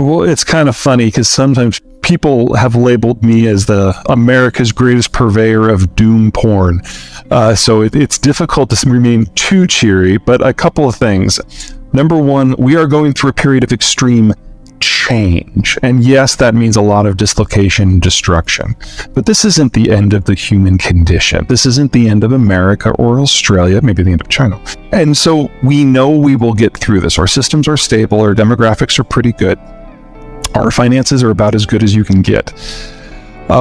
Well, it's kind of funny because sometimes people have labeled me as the America's greatest purveyor of doom porn. So it's difficult to remain too cheery, but a couple of things. Number one, we are going through a period of extreme change. And yes, that means a lot of dislocation and destruction. But this isn't the end of the human condition. This isn't the end of America or Australia, maybe the end of China. And so we know we will get through this. Our systems are stable. Our demographics are pretty good. Our finances are about as good as you can get.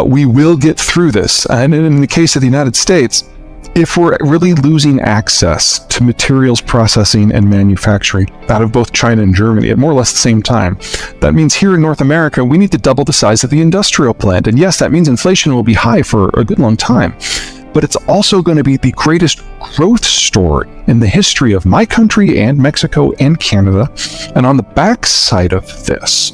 We will get through this. And in the case of the United States, if we're really losing access to materials processing and manufacturing out of both China and Germany at more or less the same time, that means here in North America, we need to double the size of the industrial plant. And yes, that means inflation will be high for a good long time. But it's also going to be the greatest growth story in the history of my country and Mexico and Canada. And on the backside of this,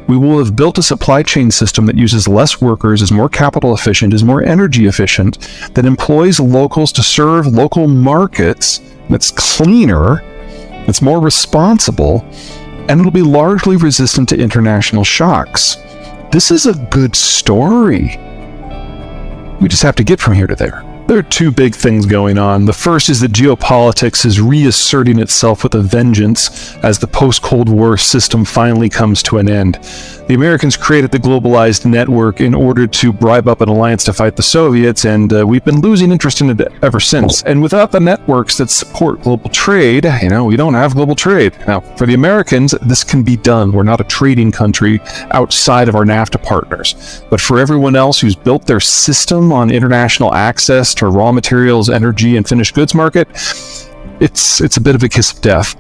we will have built a supply chain system that uses less workers, is more capital efficient, is more energy efficient, that employs locals to serve local markets, that's cleaner, that's more responsible, and it'll be largely resistant to international shocks. This is a good story. We just have to get from here to there. There are two big things going on. The first is that geopolitics is reasserting itself with a vengeance as the post-Cold War system finally comes to an end. The Americans created the globalized network in order to bribe up an alliance to fight the Soviets, and we've been losing interest in it ever since. And without the networks that support global trade, we don't have global trade. Now, for the Americans, this can be done. We're not a trading country outside of our NAFTA partners. But for everyone else who's built their system on international access to raw materials, energy, and finished goods market, it's a bit of a kiss of death.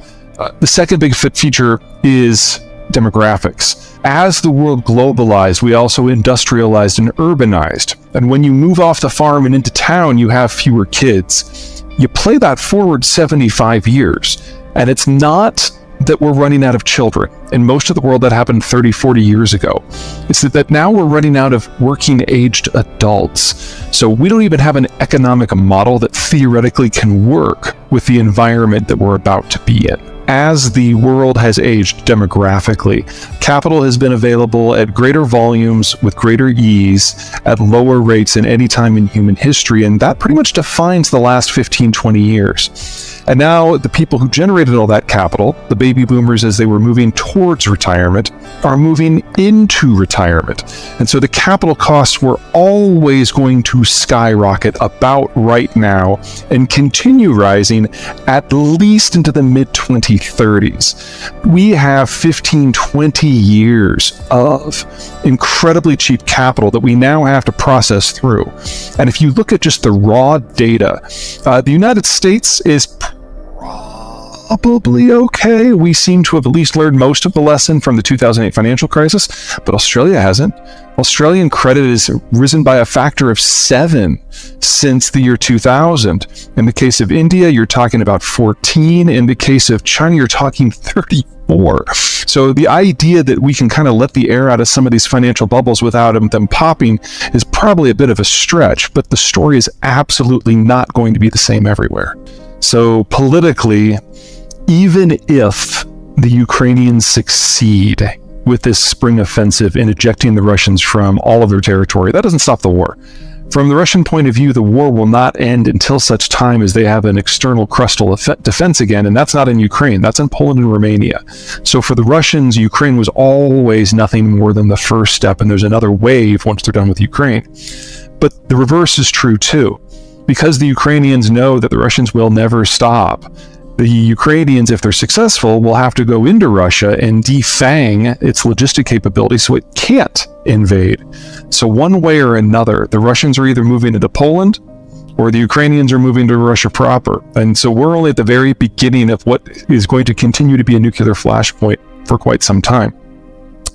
The second big feature is demographics. As the world globalized, we also industrialized and urbanized. And when you move off the farm and into town, you have fewer kids. You play that forward 75 years, and it's not that we're running out of children. In most of the world, that happened 30, 40 years ago. It's that now we're running out of working-aged adults. So we don't even have an economic model that theoretically can work with the environment that we're about to be in. As the world has aged demographically, capital has been available at greater volumes with greater ease at lower rates than any time in human history, and that pretty much defines the last 15, 20 years. And now the people who generated all that capital, the baby boomers as they were moving towards retirement, are moving into retirement. And so the capital costs were always going to skyrocket about right now and continue rising at least into the mid-2030s. We have 15, 20 years of incredibly cheap capital that we now have to process through. And if you look at just the raw data, the United States is probably okay. We seem to have at least learned most of the lesson from the 2008 financial crisis, but Australia hasn't. Australian credit has risen by a factor of 7 since the year 2000. In the case of India, you're talking about 14. In the case of China, you're talking 34. So the idea that we can kind of let the air out of some of these financial bubbles without them popping is probably a bit of a stretch, but the story is absolutely not going to be the same everywhere. So politically, even if the Ukrainians succeed with this spring offensive in ejecting the Russians from all of their territory, that doesn't stop the war. From the Russian point of view, the war will not end until such time as they have an external crustal defense again, and that's not in Ukraine, that's in Poland and Romania. So for the Russians, Ukraine was always nothing more than the first step, and there's another wave once they're done with Ukraine. But the reverse is true too. Because the Ukrainians know that the Russians will never stop, the Ukrainians, if they're successful, will have to go into Russia and defang its logistic capability so it can't invade. So one way or another, the Russians are either moving into Poland or the Ukrainians are moving to Russia proper. And so we're only at the very beginning of what is going to continue to be a nuclear flashpoint for quite some time.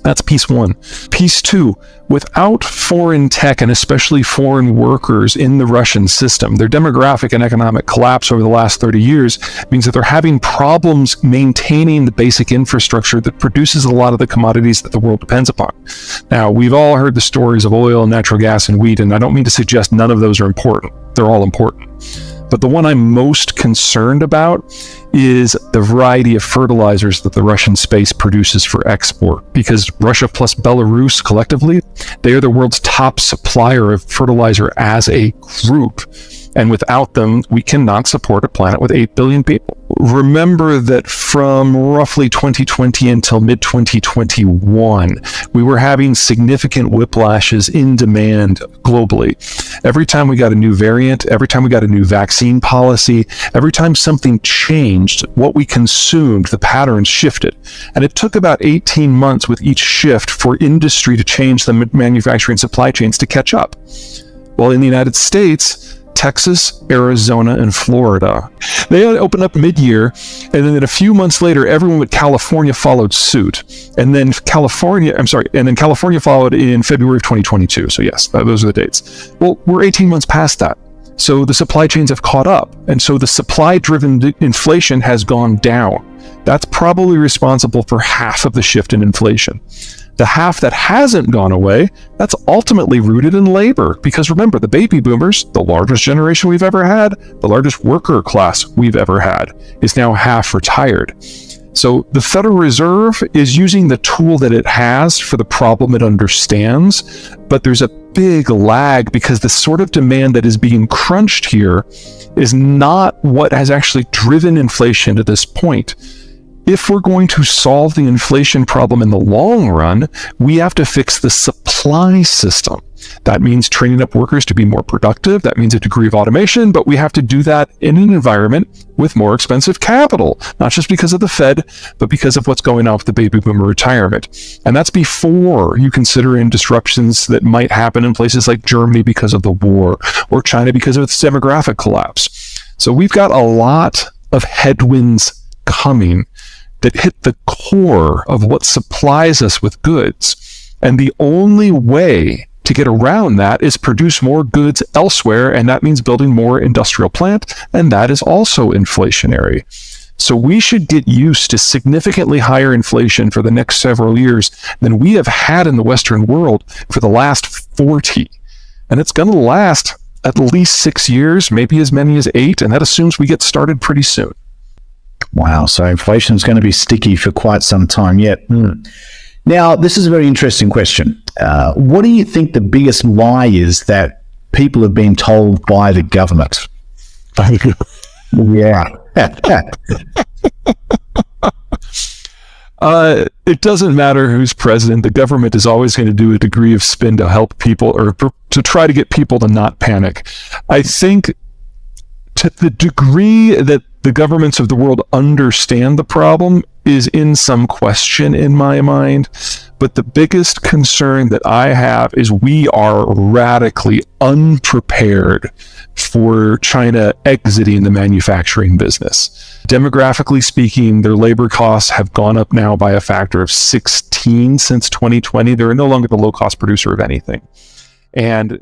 That's piece one. Piece two, without foreign tech and especially foreign workers in the Russian system, their demographic and economic collapse over the last 30 years means that they're having problems maintaining the basic infrastructure that produces a lot of the commodities that the world depends upon. Now, we've all heard the stories of oil, natural gas, and wheat, and I don't mean to suggest none of those are important. They're all important. But the one I'm most concerned about is the variety of fertilizers that the Russian space produces for export, because Russia plus Belarus collectively, they are the world's top supplier of fertilizer as a group. And without them, we cannot support a planet with 8 billion people. Remember that from roughly 2020 until mid-2021, we were having significant whiplashes in demand globally. Every time we got a new variant, every time we got a new vaccine policy, every time something changed, what we consumed, the patterns shifted. And it took about 18 months with each shift for industry to change the manufacturing supply chains to catch up. Well, in the United States, Texas, Arizona, and Florida, they opened up mid-year, and then a few months later, everyone but California followed suit. And then California followed in February of 2022. So yes, those are the dates. Well, we're 18 months past that. So the supply chains have caught up. And so the supply-driven inflation has gone down. That's probably responsible for half of the shift in inflation. The half that hasn't gone away, that's ultimately rooted in labor. Because remember, the baby boomers, the largest generation we've ever had, the largest worker class we've ever had, is now half retired. So the Federal Reserve is using the tool that it has for the problem it understands, but there's a big lag because the sort of demand that is being crunched here is not what has actually driven inflation to this point. If we're going to solve the inflation problem in the long run, we have to fix the supply system. That means training up workers to be more productive. That means a degree of automation, but we have to do that in an environment with more expensive capital, not just because of the Fed, but because of what's going on with the baby boomer retirement. And that's before you consider in disruptions that might happen in places like Germany because of the war, or China because of its demographic collapse. So we've got a lot of headwinds coming that hit the core of what supplies us with goods. And the only way to get around that is produce more goods elsewhere, and that means building more industrial plant, and that is also inflationary. So we should get used to significantly higher inflation for the next several years than we have had in the Western world for the last 40. And it's going to last at least 6 years, maybe as many as 8, and that assumes we get started pretty soon. Wow, so inflation is going to be sticky for quite some time yet. Now, this is a very interesting question. What do you think the biggest lie is that people have been told by the government? Yeah. It doesn't matter who's president. The government is always going to do a degree of spin to help people, or to try to get people to not panic. I think to the degree that the governments of the world understand the problem is in some question in my mind. But the biggest concern that I have is we are radically unprepared for China exiting the manufacturing business. Demographically speaking, their labor costs have gone up now by a factor of 16 since 2020. They're no longer the low-cost producer of anything. And